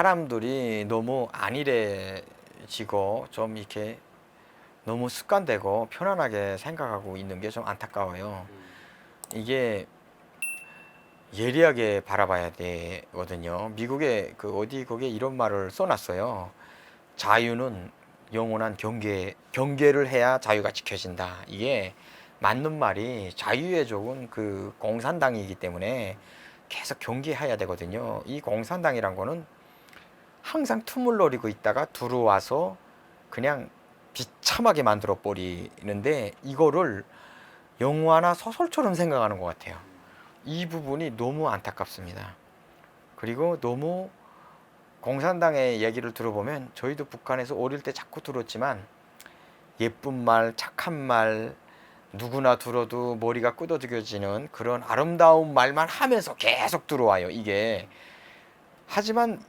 사람들이 너무 안일해지고 좀 이렇게 너무 습관되고 편안하게 생각하고 있는 게 좀 안타까워요. 이게 예리하게 바라봐야 되거든요. 미국의 그 어디 거기에 이런 말을 써놨어요. 자유는 영원한 경계를 해야 자유가 지켜진다. 이게 맞는 말이, 자유의 적은 그 공산당이기 때문에 계속 경계해야 되거든요. 이 공산당이란 거는 항상 틈을 노리고 있다가 들어와서 그냥 비참하게 만들어 버리는데, 이거를 영화나 소설처럼 생각하는 것 같아요. 이 부분이 너무 안타깝습니다. 그리고 너무 공산당의 얘기를 들어보면, 저희도 북한에서 어릴 때 자꾸 들었지만 예쁜 말, 착한 말, 누구나 들어도 머리가 끄덕여지는 그런 아름다운 말만 하면서 계속 들어와요, 이게. 하지만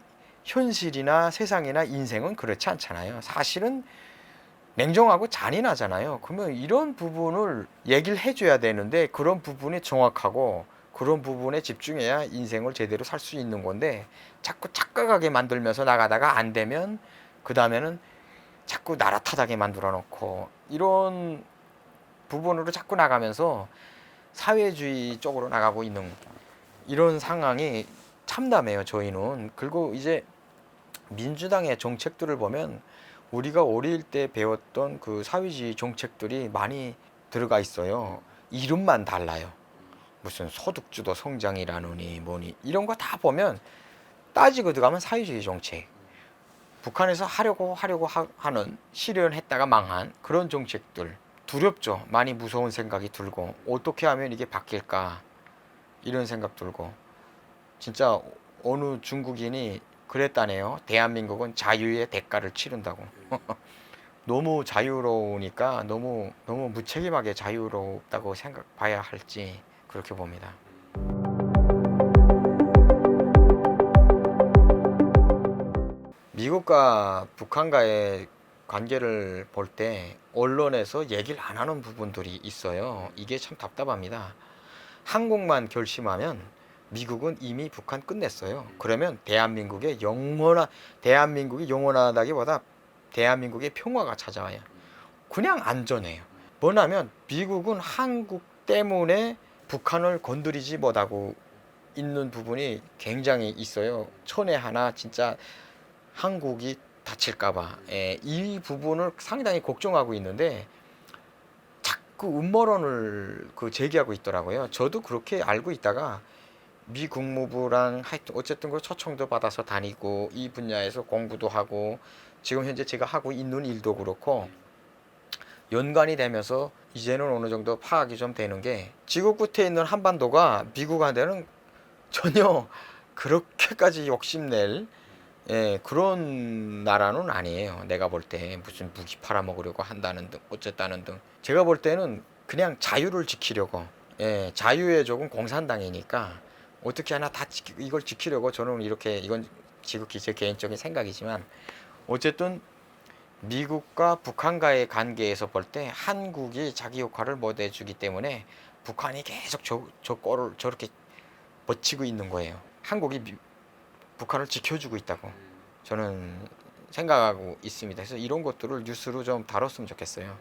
현실이나 세상이나 인생은 그렇지 않잖아요. 사실은 냉정하고 잔인하잖아요. 그러면 이런 부분을 얘기를 해줘야 되는데, 그런 부분이 정확하고 그런 부분에 집중해야 인생을 제대로 살 수 있는 건데, 자꾸 착각하게 만들면서 나가다가 안 되면 그 다음에는 자꾸 나랏하게 만들어 놓고, 이런 부분으로 자꾸 나가면서 사회주의 쪽으로 나가고 있는 이런 상황이 참담해요, 저희는. 그리고 이제 민주당의 정책들을 보면 우리가 어릴 때 배웠던 그 사회주의 정책들이 많이 들어가 있어요. 이름만 달라요. 무슨 소득주도 성장이라느니 뭐니 이런 거 다 보면, 따지고 들어가면 사회주의 정책, 북한에서 하려고 하는, 실현했다가 망한 그런 정책들, 두렵죠. 많이 무서운 생각이 들고, 어떻게 하면 이게 바뀔까 이런 생각 들고. 진짜 어느 중국인이 그랬다네요. 대한민국은 자유의 대가를 치른다고. 너무 자유로우니까 너무 무책임하게 자유롭다고 생각 봐야 할지 그렇게 봅니다. 미국과 북한과의 관계를 볼 때 언론에서 얘기를 안 하는 부분들이 있어요. 이게 참 답답합니다. 한국만 결심하면 미국은 이미 북한 끝냈어요. 그러면 대한민국이 영원하다기보다 대한민국의 평화가 찾아와요. 그냥 안전해요. 뭐냐면 미국은 한국 때문에 북한을 건드리지 못하고 있는 부분이 굉장히 있어요. 천에 하나 진짜 한국이 다칠까봐, 이 부분을 상당히 걱정하고 있는데 자꾸 음모론을 제기하고 있더라고요. 저도 그렇게 알고 있다가 미 국무부랑 하여튼 어쨌든 그 초청도 받아서 다니고 이 분야에서 공부도 하고 지금 현재 제가 하고 있는 일도 그렇고 연관이 되면서 이제는 어느 정도 파악이 좀 되는 게, 지구 끝에 있는 한반도가 미국한테는 전혀 그렇게까지 욕심낼 그런 나라는 아니에요. 내가 볼 때 무슨 무기 팔아먹으려고 한다는 등 어쨌다는 등, 제가 볼 때는 그냥 자유를 지키려고, 자유의 적은 공산당이니까 어떻게 하나 다 이걸 지키려고, 저는 이렇게, 이건 지극히 제 개인적인 생각이지만 어쨌든 미국과 북한과의 관계에서 볼 때 한국이 자기 역할을 못 해주기 때문에 북한이 계속 저 꼴을 저렇게 버티고 있는 거예요. 한국이 북한을 지켜주고 있다고 저는 생각하고 있습니다. 그래서 이런 것들을 뉴스로 좀 다뤘으면 좋겠어요.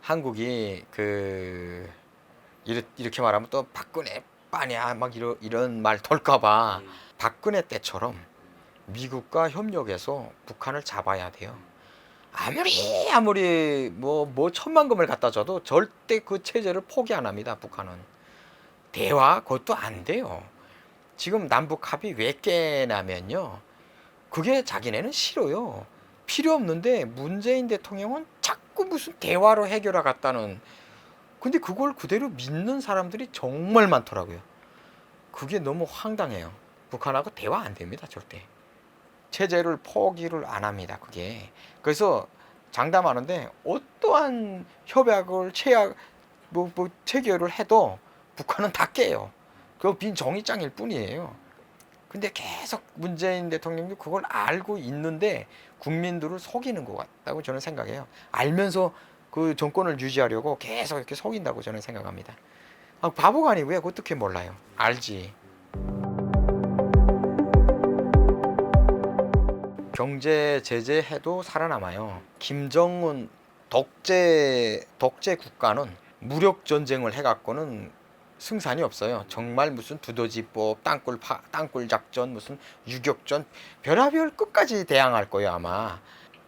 한국이 이렇게 말하면 또 박근혜 빠냐 막 이런 말 돌까봐, 박근혜 때처럼 미국과 협력해서 북한을 잡아야 돼요. 아무리 뭐 천만금을 갖다 줘도 절대 그 체제를 포기 안 합니다. 북한은 대화 그것도 안 돼요. 지금 남북 합의 왜 깨냐면요, 그게 자기네는 싫어요. 필요 없는데 문재인 대통령은 자꾸 무슨 대화로 해결하겠다는, 근데 그걸 그대로 믿는 사람들이 정말 많더라고요. 그게 너무 황당해요. 북한하고 대화 안 됩니다, 절대. 체제를 포기를 안 합니다, 그게. 그래서 장담하는데 어떠한 협약을 체결을 해도 북한은 다 깨요. 그거 빈 정의장일 뿐이에요. 근데 계속 문재인 대통령도 그걸 알고 있는데 국민들을 속이는 것 같다고 저는 생각해요. 알면서 그 정권을 유지하려고 계속 이렇게 속인다고 저는 생각합니다. 바보가 아니고요. 어떻게 몰라요. 알지. 경제 제재해도 살아남아요. 김정은 독재 국가는 무력 전쟁을 해갖고는 승산이 없어요. 정말 무슨 두더지법, 땅굴 작전, 무슨 유격전, 별하별 끝까지 대항할 거예요 아마.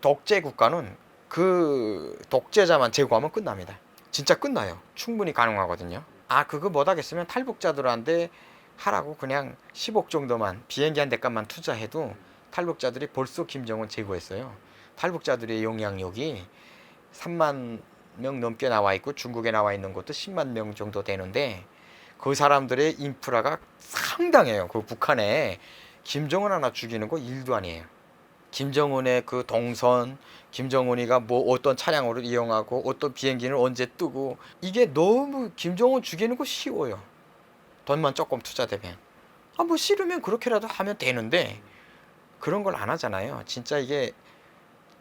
독재 국가는 그 독재자만 제거하면 끝납니다. 진짜 끝나요. 충분히 가능하거든요. 아 그거 못하겠으면 탈북자들한테 하라고 그냥 10억 정도만 비행기 한 대값만 투자해도 탈북자들이 벌써 김정은 제거했어요. 탈북자들의 영향력이 3만 명 넘게 나와 있고 중국에 나와 있는 것도 10만 명 정도 되는데 그 사람들의 인프라가 상당해요. 그 북한에 김정은 하나 죽이는 거 일도 아니에요. 김정은의 그 동선, 김정은이가 뭐 어떤 차량으로 이용하고 어떤 비행기는 언제 뜨고 이게 너무 김정은 죽이는 거 쉬워요. 돈만 조금 투자되면. 아 뭐 싫으면 그렇게라도 하면 되는데 그런 걸 안 하잖아요. 진짜 이게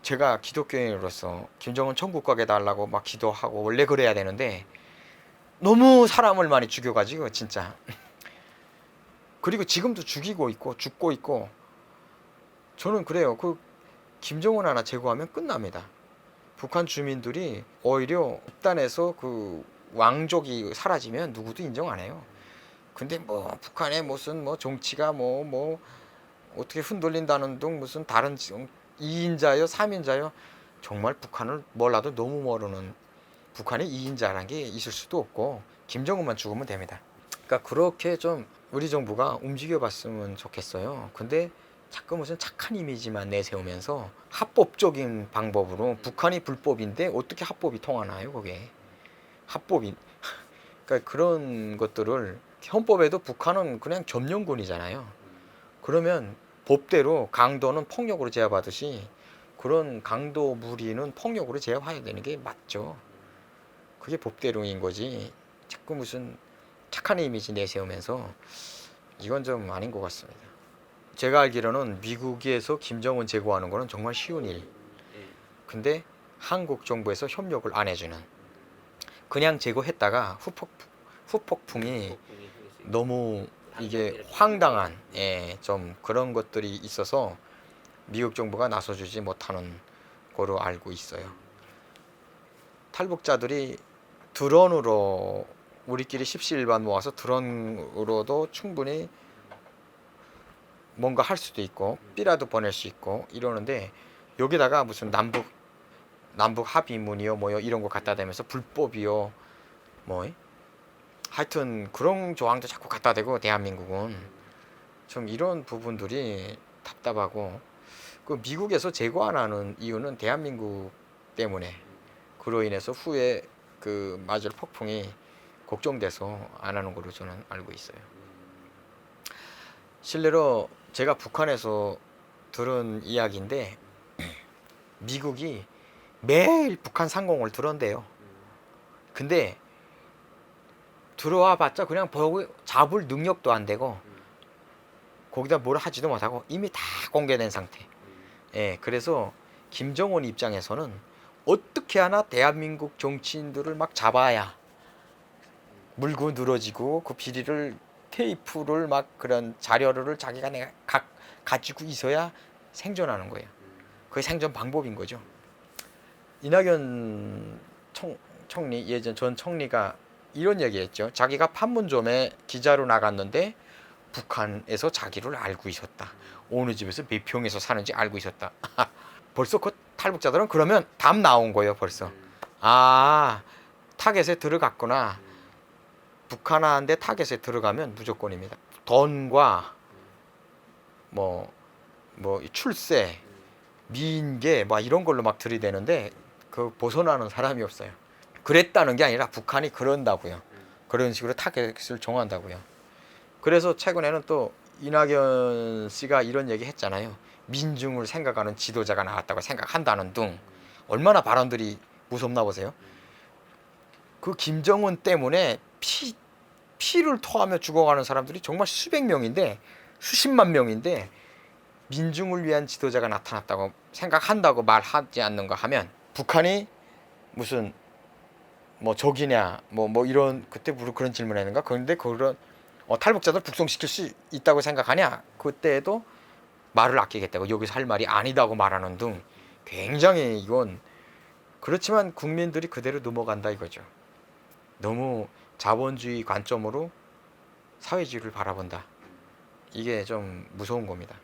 제가 기독교인으로서 김정은 천국 가게 달라고 막 기도하고 원래 그래야 되는데 너무 사람을 많이 죽여가지고 진짜. 그리고 지금도 죽이고 있고 죽고 있고 저는 그래요. 그 김정은 하나 제거하면 끝납니다. 북한 주민들이 오히려 집단에서 그 왕족이 사라지면 누구도 인정 안 해요. 근데 뭐 북한의 무슨 뭐 정치가 뭐 어떻게 흔들린다는 둥 무슨 다른 2인자요 3인자요 정말 북한을 몰라도 너무 모르는 북한에 2인자라는 게 있을 수도 없고 김정은만 죽으면 됩니다. 그러니까 그렇게 좀 우리 정부가 움직여 봤으면 좋겠어요. 근데 자꾸 무슨 착한 이미지만 내세우면서 합법적인 방법으로 북한이 불법인데 어떻게 합법이 통하나요 그게. 합법인 그러니까 그런 것들을 헌법에도 북한은 그냥 점령군이잖아요. 그러면 법대로 강도는 폭력으로 제압하듯이 그런 강도 무리는 폭력으로 제압해야 되는 게 맞죠. 그게 법대로인 거지. 자꾸 무슨 착한 이미지 내세우면서 이건 좀 아닌 것 같습니다. 제가 알기로는 미국에서 김정은 제거하는 거는 정말 쉬운 일. 근데 한국 정부에서 협력을 안 해주는. 그냥 제거했다가 후폭풍이 너무 이게 황당한 좀 그런 것들이 있어서 미국 정부가 나서주지 못하는 거로 알고 있어요. 탈북자들이 드론으로 우리끼리 십시일반 모아서 드론으로도 충분히 뭔가 할 수도 있고 삐라도 보낼 수 있고 이러는데 여기다가 무슨 남북 합의문이요 뭐요 이런 거 갖다 대면서 불법이요 뭐 하여튼 그런 조항도 자꾸 갖다 대고 대한민국은 좀 이런 부분들이 답답하고 그 미국에서 제거 안 하는 이유는 대한민국 때문에 그로 인해서 후에 그 맞을 폭풍이 걱정돼서 안 하는 걸로 저는 알고 있어요. 실례로 제가 북한에서 들은 이야기인데 미국이 매일 북한 상공을 들어온대요. 근데 들어와 봤자 그냥 보고 잡을 능력도 안 되고 거기다 뭘 하지도 못하고 이미 다 공개된 상태. 그래서 김정은 입장에서는 어떻게 하나 대한민국 정치인들을 막 잡아야 물고 늘어지고 그 비리를 테이프를 막 그런 자료를 자기가 내가 가지고 있어야 생존하는 거예요. 그게 생존 방법인 거죠. 이낙연 총리 예전 전 총리가 이런 얘기했죠. 자기가 판문점에 기자로 나갔는데 북한에서 자기를 알고 있었다. 어느 집에서 몇 평에서 사는지 알고 있었다. 벌써 그 탈북자들은 그러면 답 나온 거예요. 벌써. 아 타겟에 들어갔구나. 북한한테 타겟에 들어가면 무조건입니다. 돈과 뭐 출세, 미인계 막 이런 걸로 막 들이대는데 그 벗어나는 사람이 없어요. 그랬다는 게 아니라 북한이 그런다고요. 그런 식으로 타겟을 정한다고요. 그래서 최근에는 또 이낙연 씨가 이런 얘기 했잖아요. 민중을 생각하는 지도자가 나왔다고 생각한다는 둥. 얼마나 발언들이 무섭나 보세요. 그 김정은 때문에 피를 토하며 죽어가는 사람들이 정말 수백 명인데 수십만 명인데 민중을 위한 지도자가 나타났다고 생각한다고 말하지 않는가 하면 북한이 무슨 뭐 적이냐 뭐 이런 그때 그런 질문했는가 그런데 그런 탈북자들 북송시킬 수 있다고 생각하냐 그때도 말을 아끼겠다고 여기서 할 말이 아니다고 말하는 등 굉장히 이건 그렇지만 국민들이 그대로 넘어간다 이거죠. 너무 자본주의 관점으로 사회주의를 바라본다. 이게 좀 무서운 겁니다.